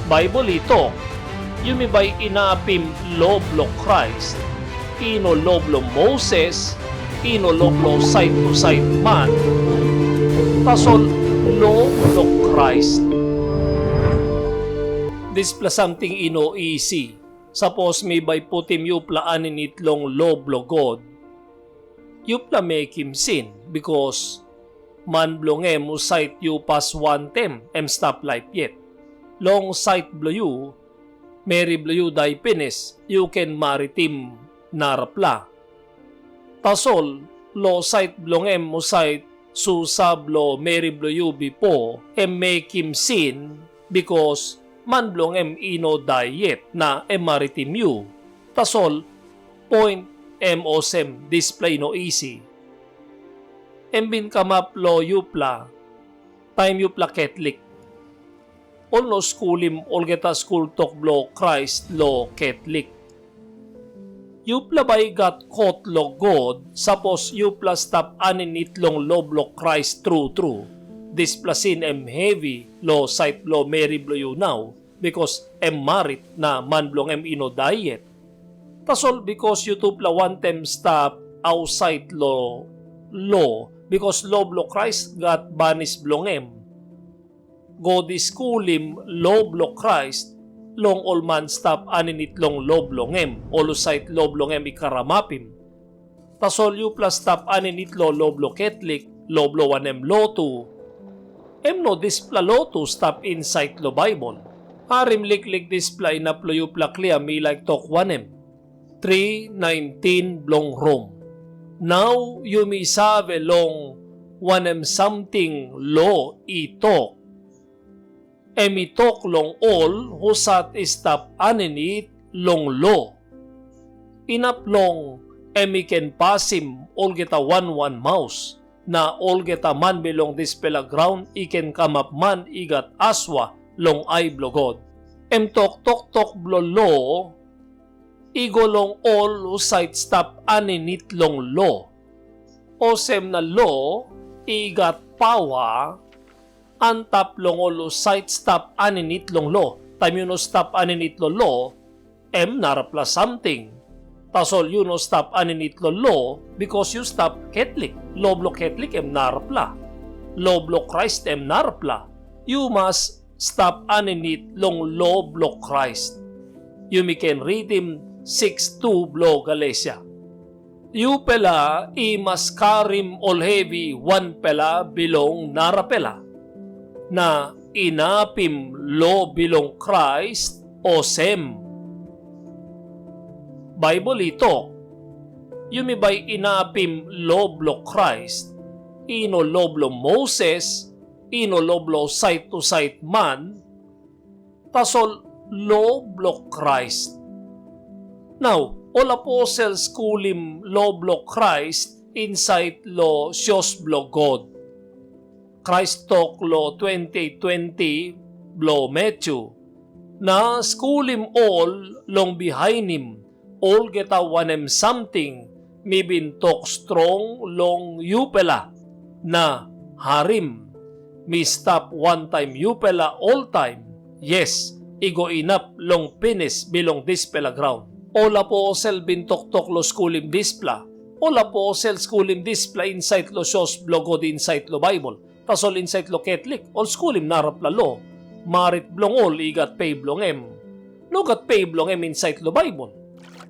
Bible ito, yumi bay inapim loblo Christ, ino loblo Moses, ino loblo side to side man, tasol loblo Christ. This plus something ino easy. Suppose may by putim yupla anin itlong loblo God, yupla make him sin because man blongem usait you pas one tem stop life yet. Long sight blow you, Mary blow you die penis, you can maritim narapla. Tasol, lo sight blongem usait susablo Mary blow you bipo make him sin because man blongem ino diet na maritim you. Tasol, point mosem display no easy. Embin kamap lo yupla, time yupla Catholic. Olno schoolim olgeta school talk blo Christ lo Catholic. Yupla bay got caught lo God, suppose yupla stop anin itlong loblo Christ true. This plasin heavy lo sight lo Mary blo you now because marit na man blong ino diet. Tasol because YouTube la one time stop outside law because loblo Christ got banis blongem. God is schoolim loblo Christ long all man stop anin itlong loblongem olusait loblongem ikaramapim. Tasol yu plus stop anin itlo loblo Catholic loblo wanem lotu. No displa lotu stop inside lo Bible. Harim liklik display na plo yu plaklia mi like talk wanem. 3:19 blong Rome. Now you may sabe long wanem something law itok. Emitok long all husat istap aninit long law. Inaplong emiken pasim olgeta 1 mouse na olgeta man belong dispela ground iken kamap man igat aswa long ay blogod. Emtok tok blo law igolong all usait stop aninit long law. Osem na law igat pawa antap long all usait stop aninit long law. Time yun stop aninit lo law narapla something. Tasol yun stop aninit lo law because you stop Catholic. Loblo Catholic narapla. Loblo Christ narapla. You must stop aninit long loblo Christ. You can read him 6:2 blo Galatia. You pela imaskarim olhevi one pela bilong narapela na inapim lo bilong Christ o sem. Bible ito, yumi bay inapim loblo Christ, ino loblo Moses, ino loblo sight to sight man, tasol loblo Christ. Now, all apostles schoolim loblo Christ inside lo Sios blo God. Christ talk lo 20:20 blo Matthew na schoolim all long behind him all geta wanem something mi bintok strong long yupela na harim mi stop one time yupela all time. Yes, igo inap long penis bilong dispela ground. All apostle bintok-tok lo schoolim displa. All apostle schoolim displa inside lo Sios blo God inside lo Bible. Tasol inside lo Catholic, all schoolim narapla lo. Marit blongol igat pay blongem. No gat pay blongem inside lo Bible.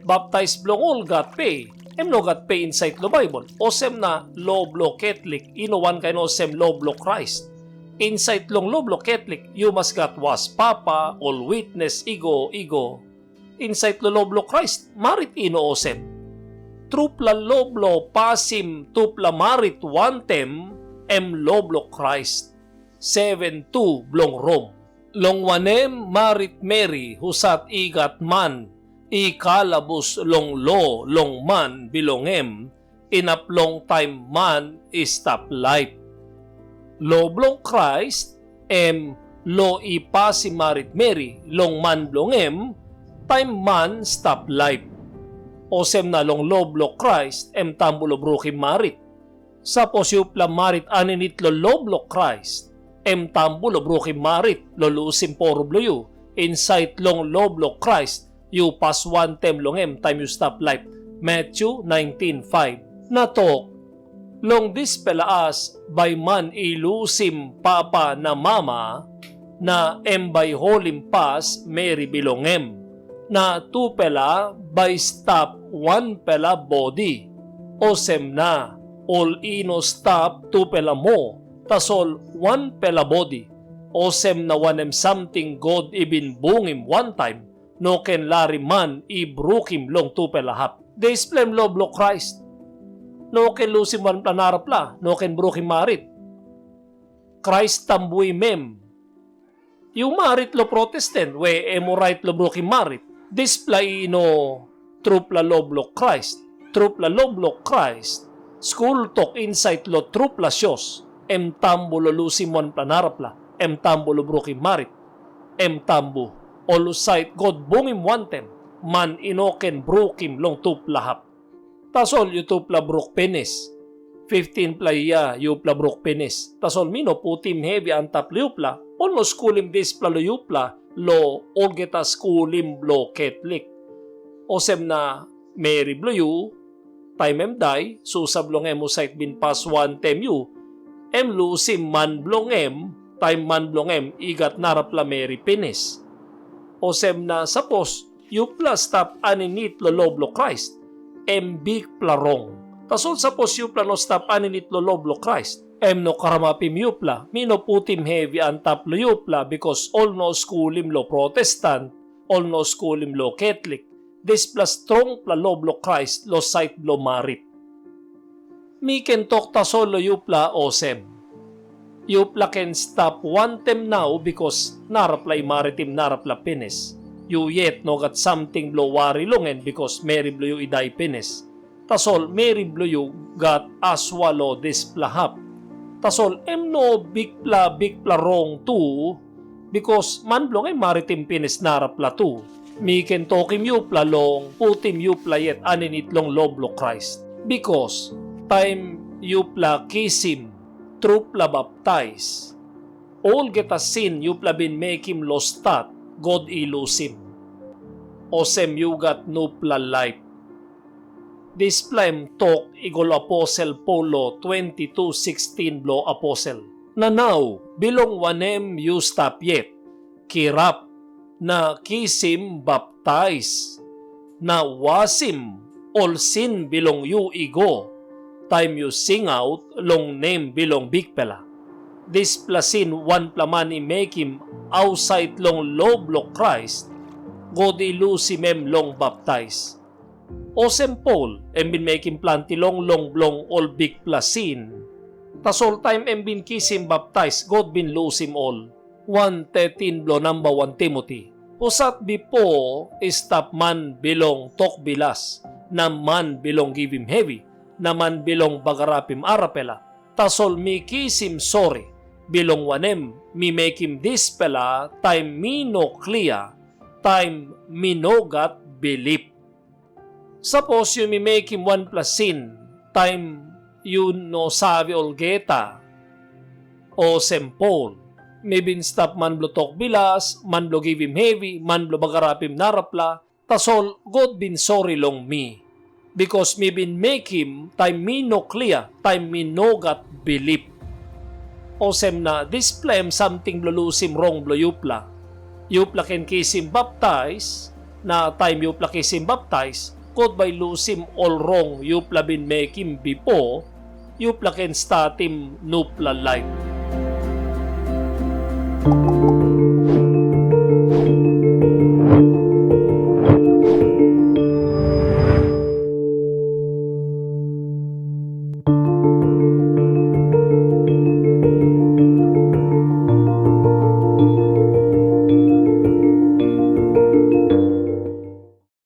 Baptized blongol gat pay. No gat pay inside lo Bible. Osem na loblo Catholic, inowan kayo sem loblo Christ. Inside long loblo Catholic, you must got was papa, all witness, igo. Inside lo loblo Christ, marit ino osem. Trupla loblo pasim tupla marit wantem loblo Christ. 7:2 blong Rome. Long wanem marit Mary husat igat man ikalabus long lo long man bilongem inap long time man istap life. Loblong Christ lo ipasi marit Mary long man blongem time man stop life. Osem na long loblo Christ tambulo brukim marit. Sapos yupla marit aninit lo loblo Christ tambulo brukim marit lo lusim porublo yu insight long loblo Christ, you pass one tem long time you stop life. Matthew 19:5. Natok, long dispelaas by man ilusim papa na mama, na by holim pas Mary bilongem, na tu pela by stop one pela body, osem na all ino stop tu pela mo, tasol one pela body, osem na wanem something God ibin bungim one time, no ken lari man ibrukim long tu pela hap. Displem loblo Christ, no ken lusim one planarapla, no ken brukim marit. Christ tambuy mem, yung marit lo protestant, we emo right lo brukim marit. Display no trupla loblo Christ, trupla loblo Christ, school talk insight lo trupla syos, tambo lo lusim one planarapla, tambo lo brukim marit, tambo olo sight God bungim one tem, man inoken brukim long tupla hap. Tasol yu tupla bruk penis, 15 playa yupla bruk penis. Tasol mino putim heavy antap liupla, ono skulim displa lo yupla, lo olgeta skulim lo Catholic. Osem na Mary Blue, time day, susablong emo site bin pas one tem yu, lusim man blong time man blong igat narapla Mary penis. Osem na sapos, yupla stop aninit lo loblo Christ, big plarong. Tasol sapos yupla no stop aninit lo loblo Christ, no karamapim yupla, mino putim heavy antap lo yupla because all no skulim lo Protestant, all no skulim lo Catholic, this plus strong pla loblo Christ lo site lo marit. Miken tok tasol lo yupla osem. Yupla can stop one tem now because naraplay maritim narapla penis. You yet no got something blow wari longen because Mary Blue iday penis. Tasol Mary Blue got aswalo displahap. Tasol no big pla wrong too because man blong maritim penis narapla too. Miken tokim yupla long putim yupla yet aninit long loblo Christ. Because time yupla kisim trupla baptize. All get a sin yupla bin make him lostat. God ilusim. Osem yugat nupla life. Display talk igol apostle Polo 22:16 blo apostle. Nanaw bilong wanem you stop yet. Kirap na kisim baptize. Na wasim all sin bilong you igo. Time you sing out long name bilong big pela. Displasin one plaman i make him outside long loblo Christ, God ilusimem long baptize. Osem Paul, bin make him planti long blong all big plasin. Tasol time bin kisim baptize, God bin lusim all. 1:13 blo number 1 Timothy. Usat bipo istap man bilong tok bilas, na man bilong give him heavy, na man bilong bagarapim arapela. Tasol mi kisim sorry. Bilong wanem, mi make him dispela, time mino clear, time minogat belief. Suppose you mi make him one plus sin, time you no sabi olgeta, o sempol, may bin stop man blo tok bilas, man blo give him heavy, man blo bagarapim narapla, tasol God bin sorry long me. Because mi bin make him, time mino clear, time minogat belief. Osem na display something blulusim wrong blo yupla. Yupla ken kisim baptize, na time yupla kisim baptize, God by lusim all wrong yupla bin making bipo, yupla ken statim nupla life.